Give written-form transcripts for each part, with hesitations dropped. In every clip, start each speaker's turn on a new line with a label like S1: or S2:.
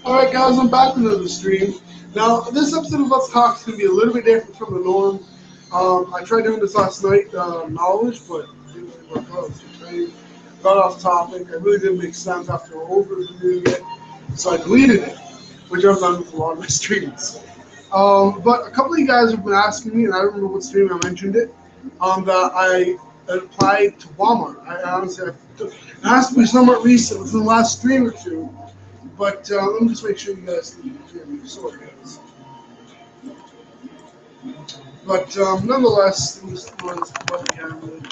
S1: Alright guys, I'm back with another stream. Now, this episode of Let's Talk is going to be a little bit different from the norm. I tried doing this last night, knowledge, but it didn't really work out. I was too tired. Got off topic. It really didn't make sense after overviewing it, so I deleted it, which I've done with a lot of my streams. But a couple of you guys have been asking me, and I don't remember what stream I mentioned it, that I applied to Walmart. It has to be somewhat recent, within the last stream or two. But let me just make sure you guys can hear me. Sorry, guys. But nonetheless, let me just run this button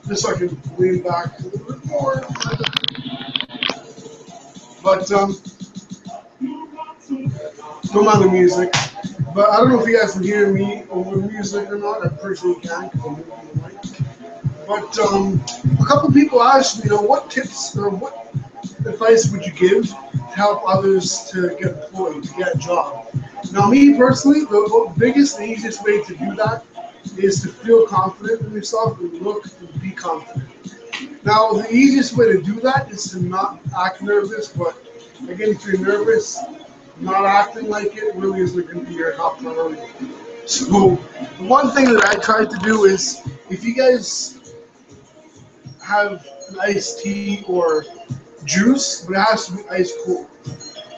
S1: just so I can lean back a little bit more. But don't mind the music. But I don't know if you guys can hear me over music or not. I'm pretty sure you can because I'm moving the mic. But a couple people asked me, what tips or what advice would you give to help others to get employed, to get a job? Now, me personally, the biggest and easiest way to do that is to feel confident in yourself and look and be confident. Now, the easiest way to do that is to not act nervous, but again, if you're nervous, not acting like it really isn't going to be your top priority. So, the one thing that I tried to do is, if you guys have an iced tea or juice, but it has to be ice cold.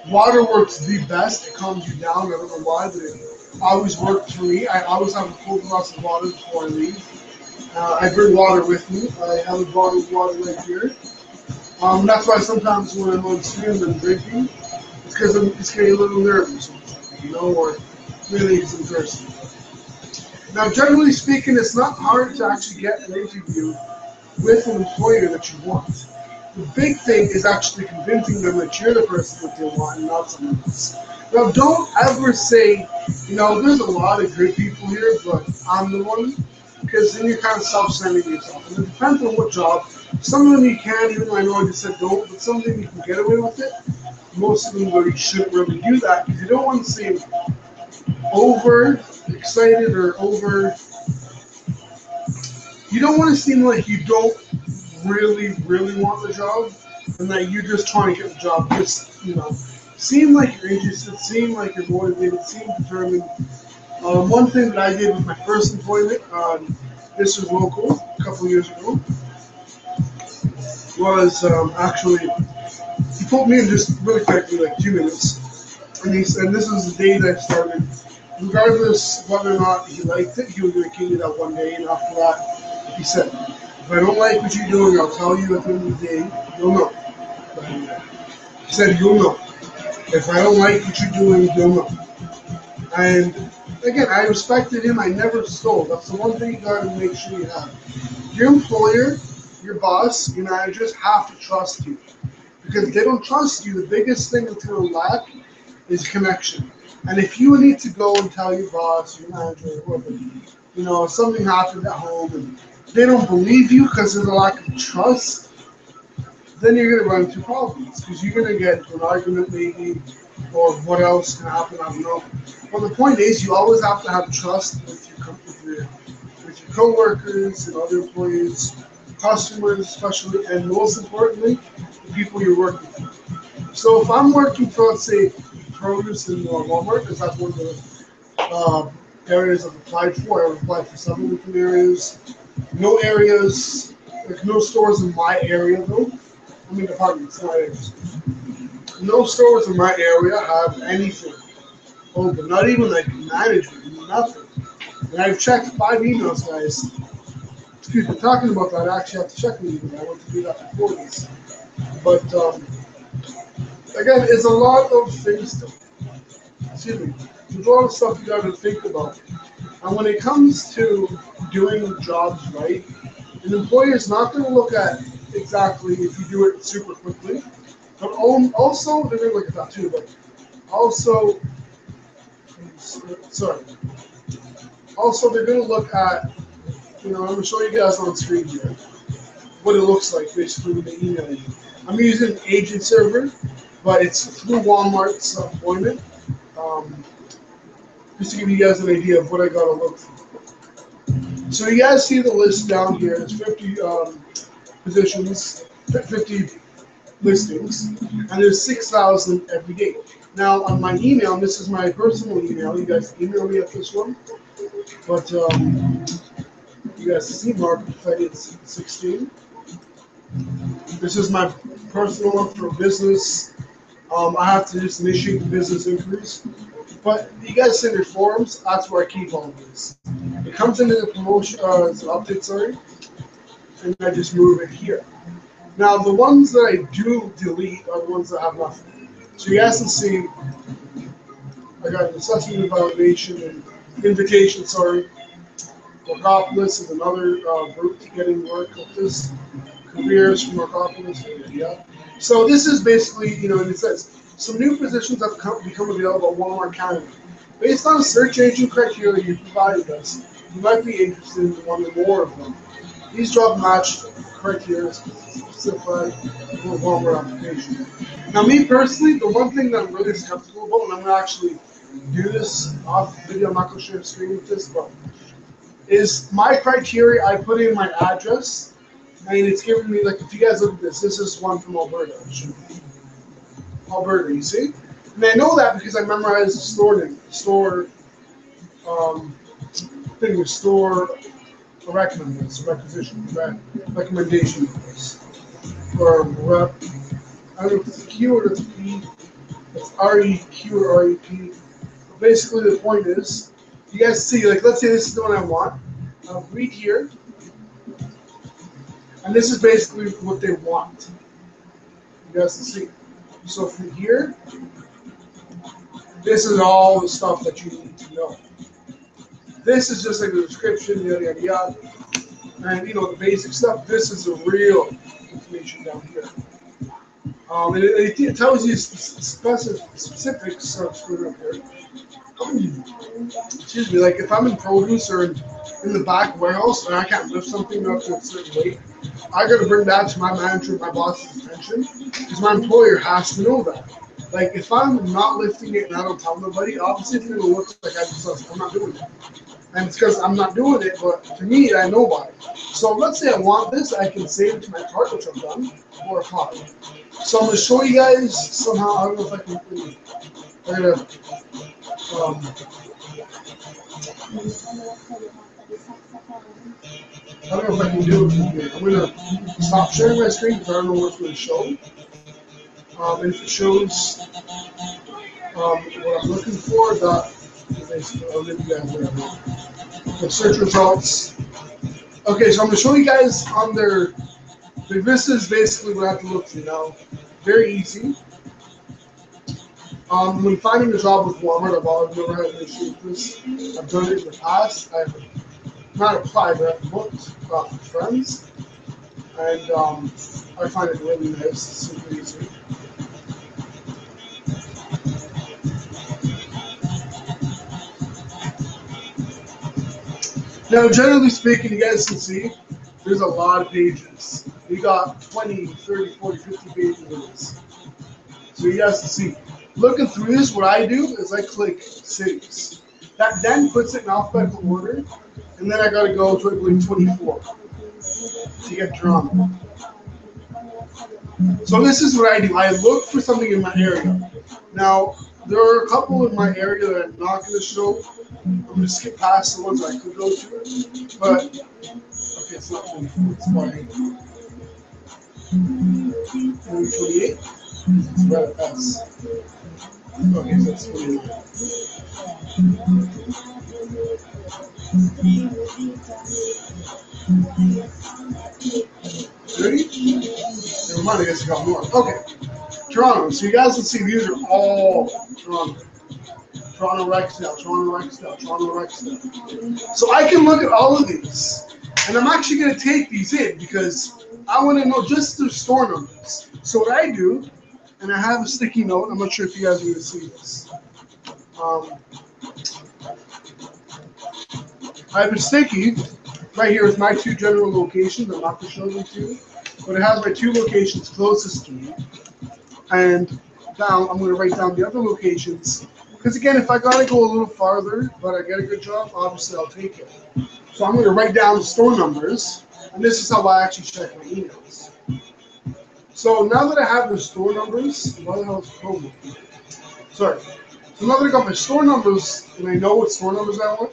S1: Water works the best. It calms you down. I don't know why, but it always works for me. I always have a cold glass of water before I leave. I bring water with me. I have a bottle of water right here. That's why sometimes when I'm on stream and drinking, it's because I'm just getting a little nervous, or really some thirsty. Now, generally speaking, it's not hard to actually get an interview with an employer that you want. The big thing is actually convincing them that you're the person that they want and not someone else. Now, don't ever say, there's a lot of good people here, but I'm the one, because then you're kind of self-centering yourself. And it depends on what job. Some of them you can, even though I know I just said don't, but some of them you can get away with it. Most of them, though, you shouldn't really do that, because you don't want to seem over-excited or you don't want to seem like you don't really want the job, and that you're just trying to get the job. Just, seem like you're interested, seem like you're motivated, seem determined. One thing that I did with my first employment, this was local, a couple of years ago, was actually, he pulled me in just really quickly, like 2 minutes, and he said, this was the day that I started. Regardless whether or not he liked it, he was going to give me that one day, and after that, he said, if I don't like what you're doing, I'll tell you at the end of the day, you'll know. He said, you'll know. If I don't like what you're doing, you'll know. And again, I respected him. I never stole. That's the one thing you got to make sure you have. Your employer, your boss, your managers have to trust you. Because if they don't trust you, the biggest thing that's going to lack is connection. And if you need to go and tell your boss, your manager, whoever, if something happened at home and they don't believe you because of the lack of trust, then you're going to run into problems because you're going to get an argument maybe, or what else can happen, I don't know. But the point is, you always have to have trust with your coworkers and other employees, customers especially, and most importantly, the people you're working with. So if I'm working for, let's say, produce in Walmart, because that's one of the areas I've applied for. I've applied for several different areas. No areas, like no stores in my area though. I mean departments, not areas. No stores in my area have anything open, not even like management, nothing. And I've checked 5 emails, guys. Excuse me, talking about that, I actually have to check the email. I want to do that before this. But again, it's a lot of things to, there's a lot of stuff you got to think about. And when it comes to doing jobs right, an employer is not going to look at exactly if you do it super quickly, but also, they're going to look at that too, but also, also they're going to look at, I'm going to show you guys on screen here what it looks like basically when they email you. I'm using an agent server, but it's through Walmart's employment. Just to give you guys an idea of what I got to look for. So you guys see the list down here. It's 50 positions, 50 listings, and there's 6,000 every day. Now on my email, and this is my personal email. You guys email me at this one, but you guys see Mark58 16. This is my personal one for business. I have to just initiate the business inquiries. But you guys send your forms, that's where I keep all of this. It comes into the promotion, it's an update, sorry, and I just move it here. Now, the ones that I do delete are the ones that have nothing. So you guys can see, I got necessity and validation and invitation, sorry. Workopolis is another group to getting work with this. Careers from Workopolis, yeah. So this is basically, and it says, some new positions have become available at Walmart Canada. Based on the search engine criteria you provided us, you might be interested in one or more of them. These job match criteria specified for Walmart application. Now, me personally, the one thing that I'm really skeptical about, and I'm going to actually do this off video, I'm not going to share the screen with this, but is my criteria, I put in my address, and it's giving me, like, if you guys look at this is one from Alberta. Alberta, you see? And I know that because I memorized the store name, store recommendation or rep. I don't know if it's a Q or it's a P. It's REQ or REP. But basically, the point is, you guys see, like, let's say this is the one I want. I'll read here, and this is basically what they want. You guys can see. So from here, this is all the stuff that you need to know. This is just like the description, yada yada yada, and the basic stuff. This is the real information down here. And it tells you specifics. Screw up here. Excuse me. Like if I'm in produce or in the back warehouse and I can't lift something up to a certain weight, I got to bring that to my manager, my boss's attention, because my employer has to know that. Like if I'm not lifting it and I don't tell nobody, obviously it's going to look like I'm not doing it. And it's because I'm not doing it, but to me, I know why. So let's say I want this, I can save it to my cart, which I've done, or a pot. So I'm going to show you guys somehow, I don't know if I can, I'm going to, I don't know if I can do it from here. I'm going to stop sharing my screen because I don't know what's going to show. And if it shows what I'm looking for, that basically, I'll leave you guys there. The search results. Okay, so I'm going to show you guys on their, this is basically what I have to look through now. Very easy. When finding a job with Walmart, I've never had an issue with this. I've done it in the past. I've not applied, but I've looked with friends. And I find it really nice. It's super easy. Now, generally speaking, you guys can see there's a lot of pages. We got 20, 30, 40, 50 pages of this. So you guys can see. Looking through this, what I do is I click cities. That then puts it in alphabetical order, and then I got to go to, I believe, 24 to get Toronto. So this is what I do. I look for something in my area. Now, there are a couple in my area that I'm not going to show. I'm going to skip past the ones I could go to. But, okay, it's not 24. It's 28. It's red S. Okay, so that's 29. Never mind, I guess I got more. Okay. Toronto. So you guys can see these are all Toronto. Toronto Rexdale, Toronto Rexdale, Toronto Rexdale. So I can look at all of these. And I'm actually going to take these in because I want to know just the store numbers. So what I do, and I have a sticky note. I'm not sure if you guys are going to see this. I have a sticky right here with my two general locations. I'm not going to show them to you, but it has my two locations closest to me. And down, I'm going to write down the other locations. Because again, if I got to go a little farther, but I get a good job, obviously I'll take it. So I'm going to write down the store numbers. And this is how I actually check my emails. So now that I have the store numbers, why the hell is Chrome? Sorry. So now that I got my store numbers and I know what store numbers I want,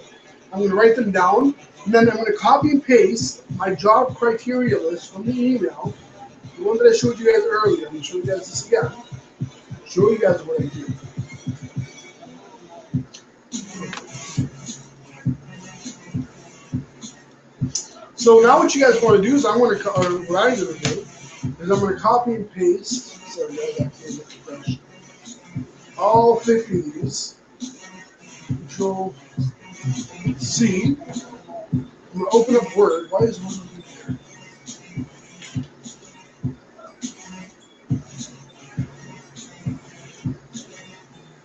S1: I'm going to write them down, and then I'm going to copy and paste my job criteria list from the email, the one that I showed you guys earlier. I'm going to show you guys this again. Show you guys what I do. So now what you guys want to do is what I'm going to do is I'm going to copy and paste. Sorry, guys, all 50 of these. Control C. I'm going to open up Word. Why is Word here?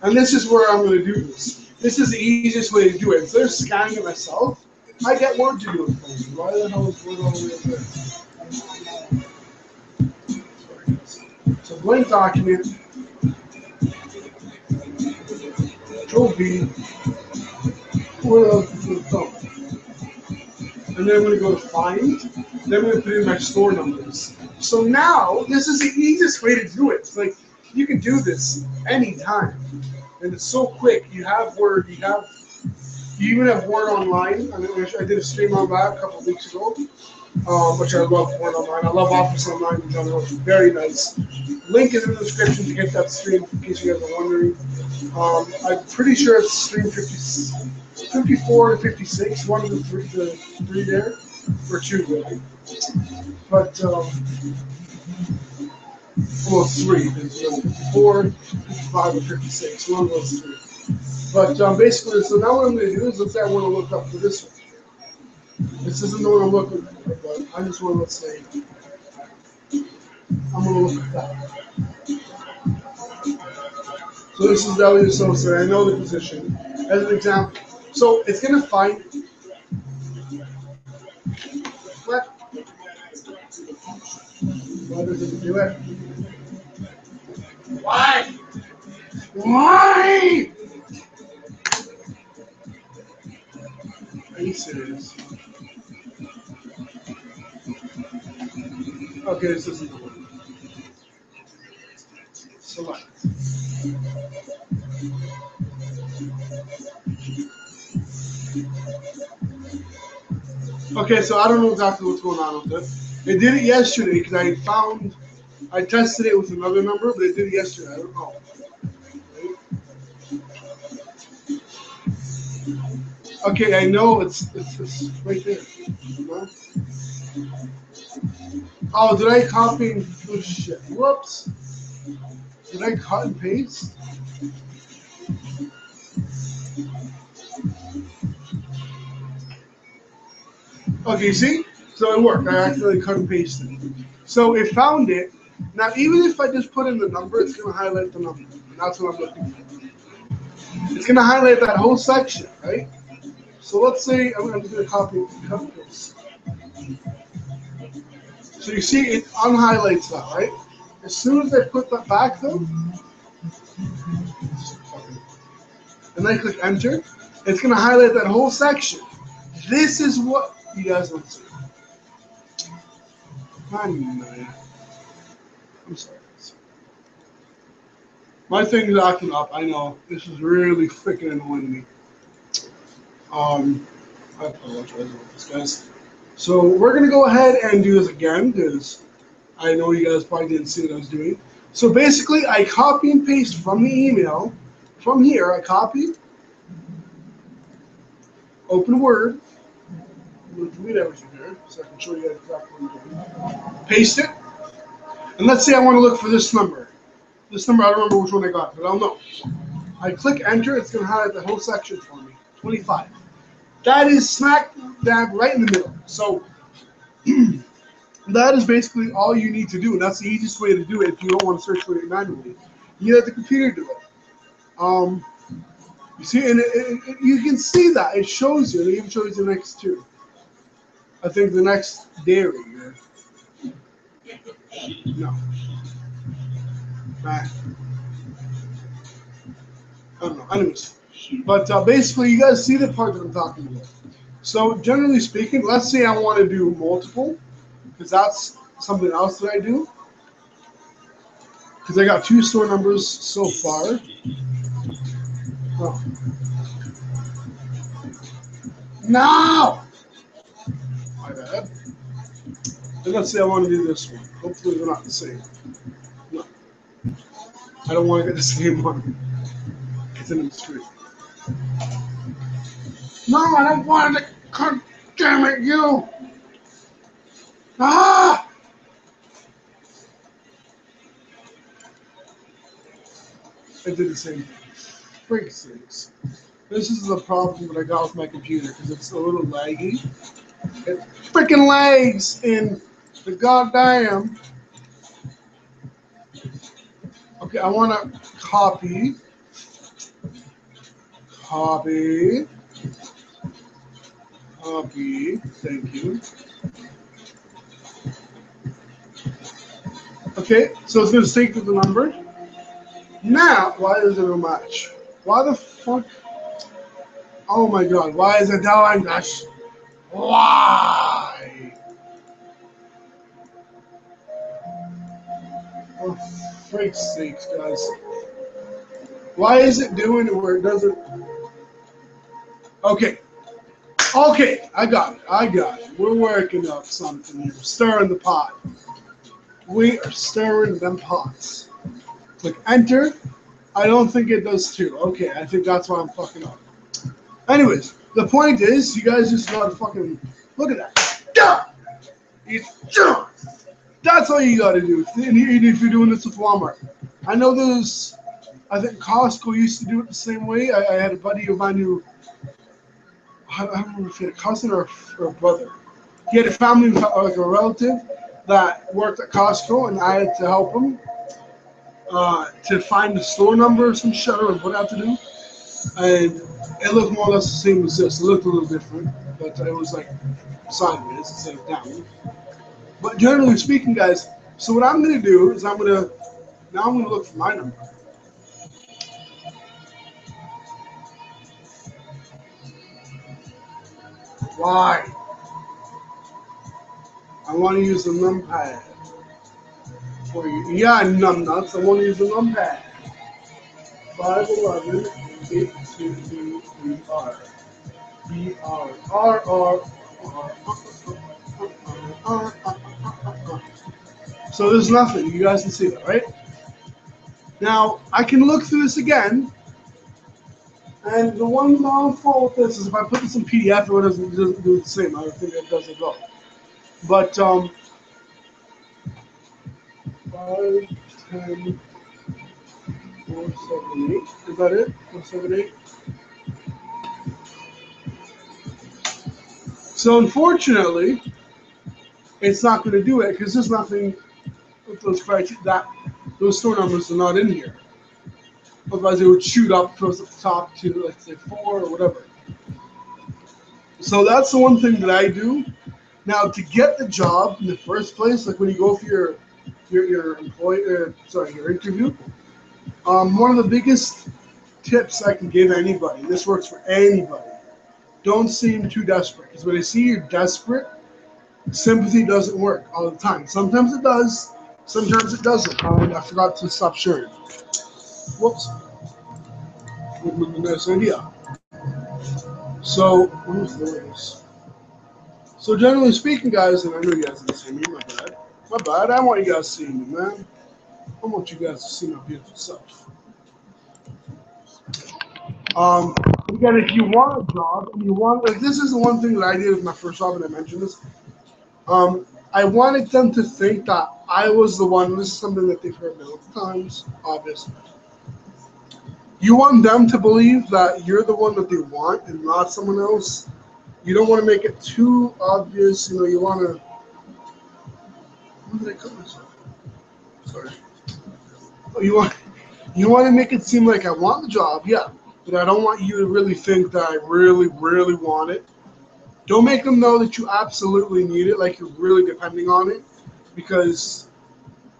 S1: And this is where I'm going to do this. This is the easiest way to do it. Instead of scanning it myself, I get Word to do it for me. Why the hell is Word all the way up there? So blank document. Control V. Where else is the thumb? And then I'm going to go to Find. Then I'm going to put in my store numbers. So now, this is the easiest way to do it. It's like, you can do this anytime. And it's so quick. You have Word, you even have Word Online. I did a stream on that a couple of weeks ago, which I love Word Online. I love Office Online in general. It's very nice. Link is in the description to get that stream in case you guys are wondering. I'm pretty sure it's stream 54 to 56, one of the three there, or two really. But, well, three. There's 54, 55, and 56. One of those three. But basically, so now what I'm going to do is, let's say I want to look up for this one. This isn't the one I'm looking for, but I just want to, let's say, I'm going to look at that. So this is Deli Associate. I know the position. As an example. So it's going to find. What? Why does it do it? Why? Why? Are you serious? Okay, this isn't the one. Select. Okay, so I don't know exactly what's going on with this. It did it yesterday because I tested it with another number, but it did it yesterday. I don't know. Okay, I know it's right there. Oh, did I copy and oh shit? Whoops. Did I cut and paste? Okay, see? So it worked. I actually cut and pasted. So it found it. Now, even if I just put in the number, it's going to highlight the number. And that's what I'm looking for. It's going to highlight that whole section, right? So let's say I'm just going to copy this. So you see it unhighlights that, right? As soon as I put that back, though, and I click Enter, it's going to highlight that whole section. This is what you guys want to see. I'm sorry. My thing's acting up. I know. This is really freaking annoying me. I apologize about this, guys. So we're going to go ahead and do this again because I know you guys probably didn't see what I was doing. So basically, I copy and paste from the email. From here, I copy, open Word. I'm going to delete everything here so I can show you guys exactly what I'm doing. Paste it. And let's say I want to look for this number. This number, I don't remember which one I got, but I'll know. I click Enter. It's going to highlight the whole section for me. 25. That is smack dab right in the middle. So that is basically all you need to do, and that's the easiest way to do it if you don't want to search for it manually. You let the computer do it. You see, and you can see that. It shows you. It even shows you the next two. I think the next dairy. No. I don't know. Anyways. But basically, you guys see the part that I'm talking about. So generally speaking, let's say I want to do multiple, because that's something else that I do. because I got 2 store numbers so far. Oh. No! My bad. And let's say I want to do this one. Hopefully they're not the same. No. I don't want to get the same one. It's in the street. No, I don't want it. God damn it, you! Ah! I did the same thing. Freak sakes. This is the problem that I got with my computer because it's a little laggy. It freaking lags in the goddamn. Okay, I want to copy. Copy. Copy. Thank you. Okay, so it's going to sync with the number. Now, why is it a match? Why the fuck? Oh my god, why is it doing this? Why? For freak's sakes, guys. Why is it doing it where it doesn't? Okay. Okay, I got it. We're working up something here. Stirring the pot. We are stirring them pots. Click enter. I don't think it does too. Okay, I think that's why I'm fucking up. Anyways, the point is, you guys just gotta fucking look at that. Yeah! That's all you gotta do. If you're doing this with Walmart. I know there's, I think Costco used to do it the same way. I had a buddy of mine who, I don't remember if he had a cousin or a brother. He had a family, like a relative, that worked at Costco, and I had to help him to find the store number or some shit or what I have to do. And it looked more or less the same as this. It looked a little different, but it was like sideways instead of down. But generally speaking, guys, so what I'm going to do is I'm going to look for my number. Why? I want to use the numpad for you. Yeah, numbnuts. I want to use the numpad. 511 822 3R. BR. RR. So there's nothing. You guys can see that, right? Now, I can look through this again. And the one downfall with this is if I put this in PDF, it doesn't do the same. I don't think it does at all. But 5, 10, 4, 7, 8. Is that it? 4, 7, 8. So unfortunately, it's not going to do it because there's nothing with those criteria. Those store numbers are not in here. Otherwise, it would shoot up towards the top to, let's say, 4 or whatever. So that's the one thing that I do. Now, to get the job in the first place, like when you go for your interview, one of the biggest tips I can give anybody, this works for anybody, don't seem too desperate. Because when I see you're desperate, sympathy doesn't work all the time. Sometimes it does, sometimes it doesn't. I forgot to stop sharing. Whoops. Nice idea. So, where's the So generally speaking, guys, and I know you guys didn't see me, my bad. My bad. I want you guys to see me, man. I want you guys to see my beautiful self. Again, if you want a job, and you want, like, this is the one thing that I did with my first job, and I mentioned this. I wanted them to think that I was the one. This is something that they've heard many times, obviously. You want them to believe that you're the one that they want and not someone else. You don't want to make it too obvious. You know, you want to. When did I cut myself? Sorry. You want to make it seem like I want the job, yeah, but I don't want you to really think that I really, really want it. Don't make them know that you absolutely need it, like you're really depending on it, because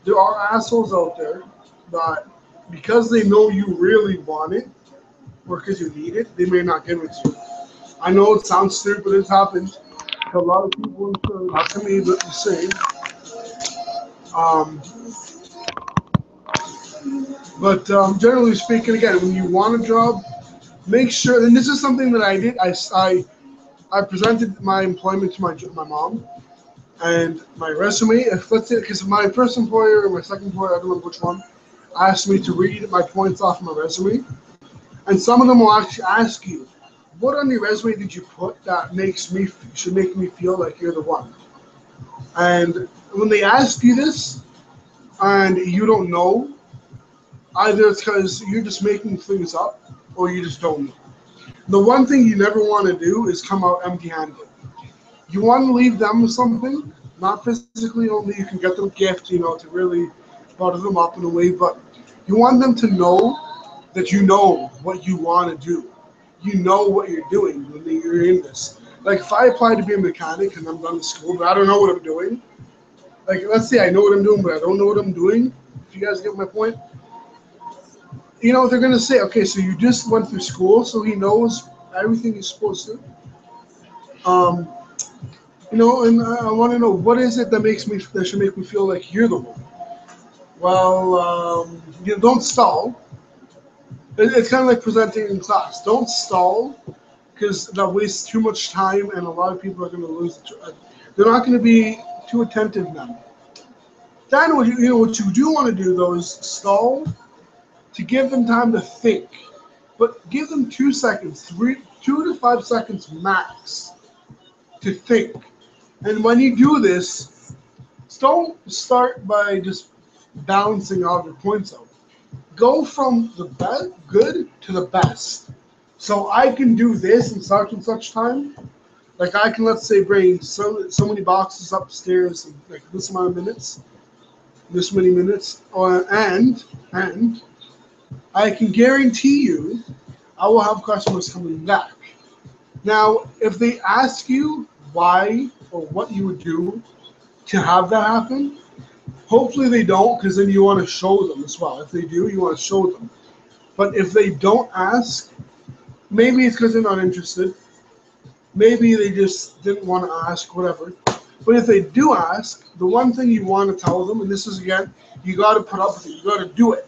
S1: there are assholes out there that, because they know you really want it, or because you need it, they may not give it to you. I know it sounds stupid, it's happened to a lot of people, not to me, but the same. But generally speaking, again, when you want a job, make sure. And this is something that I did. I presented my employment to my mom and my resume. If let's say, because my first employer and my second employer, I don't remember which one, asked me to read my points off my resume, and some of them will actually ask you, "What on your resume did you put that should make me feel like you're the one?" And when they ask you this and you don't know, either it's because you're just making things up or you just don't know. The one thing you never want to do is come out empty-handed. You want to leave them with something, not physically only. You can get them a gift, to really butter them up in a way, but you want them to know that you know what you want to do. You know what you're doing when you're in this. Like if I apply to be a mechanic and I'm done with school, but I don't know what I'm doing. Like let's say I know what I'm doing, but I don't know what I'm doing. If you guys get my point, they're gonna say, okay, so you just went through school, so he knows everything he's supposed to. Um, and I want to know what is it that should make me feel like you're the one. Well, don't stall. It's kind of like presenting in class. Don't stall because that wastes too much time, and a lot of people are going to lose. They're not going to be too attentive now. Then what you do want to do though is stall to give them time to think, but give them 2 seconds, 2 to 5 seconds max to think. And when you do this, don't start by just balancing all your points out. Go from the good to the best. So I can do this in such and such time. Like I can, let's say, bring so many boxes upstairs in like this amount of minutes, this many minutes, and I can guarantee you I will have customers coming back. Now, if they ask you why or what you would do to have that happen, hopefully they don't, because then you want to show them as well. If they do, you want to show them. But if they don't ask, maybe it's because they're not interested. Maybe they just didn't want to ask, whatever. But if they do ask, the one thing you want to tell them, and this is again, you got to put up with it, you got to do it,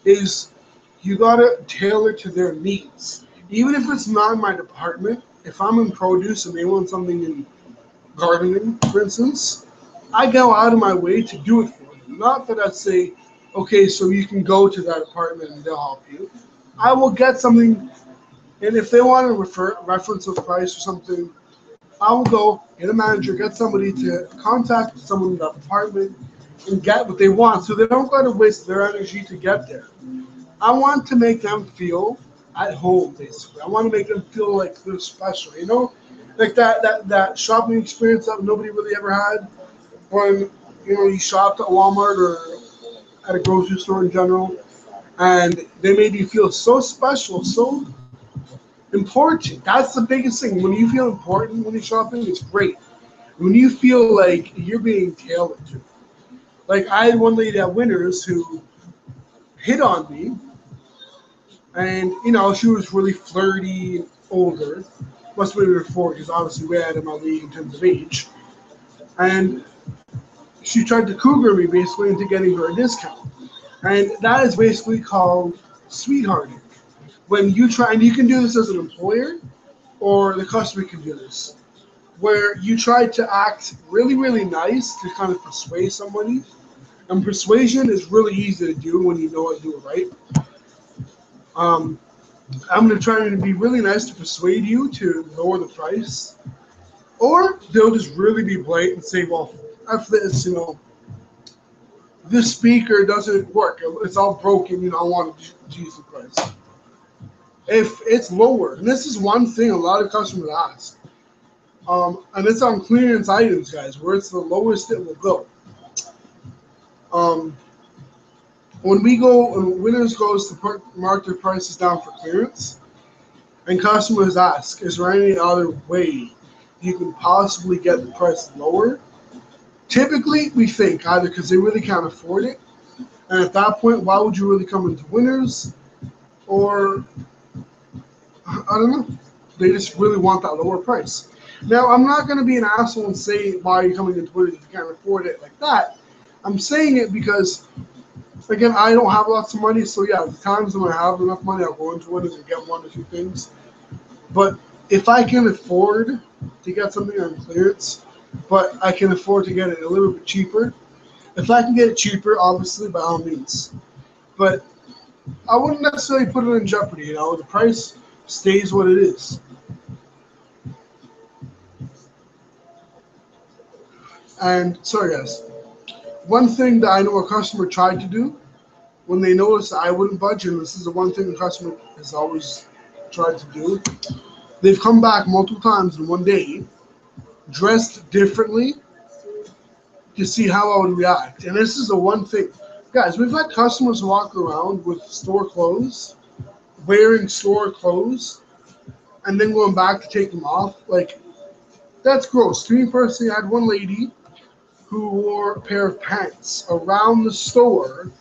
S1: is you got to tailor to their needs. Even if it's not in my department, if I'm in produce and they want something in gardening, for instance, I go out of my way to do it for them. Not that I say, okay, so you can go to that department and they'll help you. I will get something, and if they want a reference of price or something, I will go get a manager, get somebody to contact someone in that department and get what they want, so they don't got to waste their energy to get there. I want to make them feel at home, basically. I want to make them feel like they're special, like that shopping experience that nobody really ever had when you shopped at Walmart or at a grocery store in general, and they made you feel so special, so important. That's the biggest thing. When you feel important when you're shopping, it's great. When you feel like you're being tailored to. Like I had one lady at Winners who hit on me, and she was really flirty and older. Must have been in her 40s, obviously way out of my league in terms of age. And she tried to cougar me basically into getting her a discount. And that is basically called sweethearting. When you try, and you can do this as an employer or the customer can do this, where you try to act really, really nice to kind of persuade somebody. And persuasion is really easy to do when you know how to do it right. I'm going to try to be really nice to persuade you to lower the price. Or they'll just really be blatant and say, well, after this, this speaker doesn't work. It's all broken. I want to reduce the price. If it's lower, and this is one thing a lot of customers ask, and it's on clearance items, guys, where it's the lowest it will go. When Winners goes to mark their prices down for clearance, and customers ask, is there any other way you can possibly get the price lower? Typically, we think either because they really can't afford it, and at that point, why would you really come into Winners? Or, I don't know, they just really want that lower price. Now, I'm not going to be an asshole and say why are you coming into Winners if you can't afford it like that. I'm saying it because Again, I don't have lots of money, so yeah, the times when I have enough money, I'll go into Winners and get one or two things. But if I can afford to get something on clearance, but I can afford to get it a little bit cheaper, if I can get it cheaper, obviously, by all means. But I wouldn't necessarily put it in jeopardy. The price stays what it is. And sorry, guys. One thing that I know a customer tried to do when they noticed that I wouldn't budge, and this is the one thing the customer has always tried to do, they've come back multiple times in one day, dressed differently to see how I would react. And this is the one thing. Guys, we've had customers walk around with store clothes, wearing store clothes, and then going back to take them off. Like, that's gross. To me personally, I had one lady who wore a pair of pants around the store.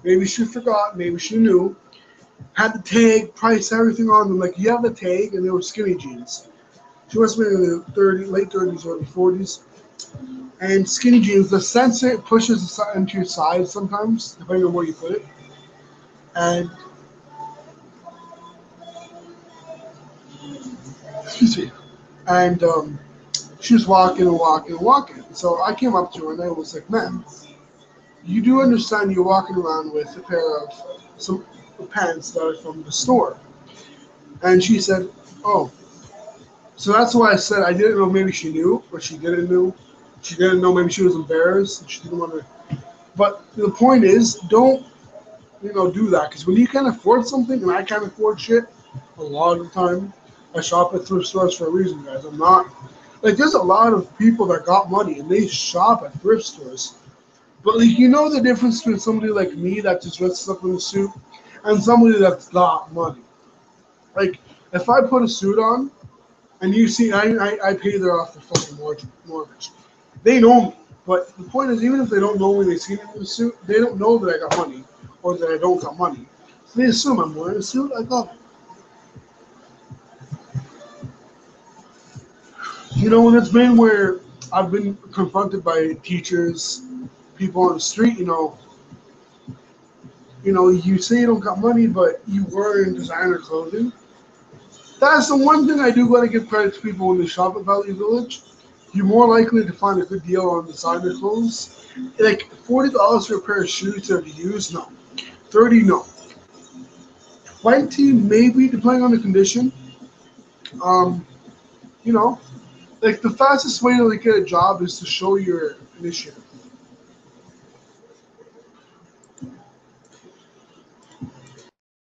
S1: Maybe she forgot, maybe she knew. Had the tag, price, everything on them. Like, you have the tag, and they were skinny jeans. She must have been in the late 30s, early 40s. And skinny jeans, the sensor pushes into your side sometimes, depending on where you put it. And, excuse me. And she was walking and walking and walking. So I came up to her and I was like, "Ma'am, you do understand you're walking around with a pair of some pants that are from the store." And she said, "Oh." So that's why I said I didn't know, maybe she knew, or she didn't know. She didn't know, maybe she was embarrassed. And she didn't want to. But the point is, don't, do that. Because when you can't afford something, and I can't afford shit, a lot of the time, I shop at thrift stores for a reason, guys. I'm not, like, there's a lot of people that got money, and they shop at thrift stores. But, like, the difference between somebody like me that just dresses up in a suit and somebody that's got money. Like, if I put a suit on, and you see, I pay their off their fucking mortgage. They know me. But the point is, even if they don't know me, they see me in a suit, they don't know that I got money or that I don't got money. So they assume I'm wearing a suit, I got it. And it's been where I've been confronted by teachers, people on the street, you say you don't got money, but you wearing designer clothing. That's the one thing I do got to give credit to people when they shop at Valley Village. You're more likely to find a good deal on designer clothes. Like $40 for a pair of shoes that are used, no. 30, no. 20, maybe, depending on the condition. Um, you know, like the fastest way to get a job is to show your initiative.